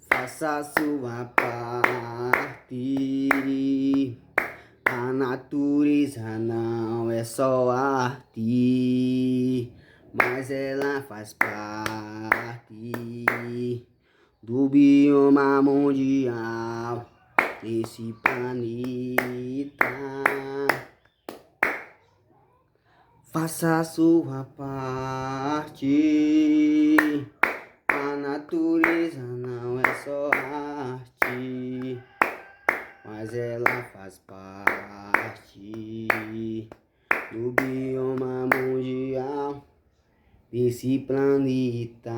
Faça a sua parte. A natureza não é só arte, mas ela faz parte do bioma mundial desse planeta. Faça a sua parte. A natureza não é só arte, mas ela faz parte do bioma mundial desse planeta.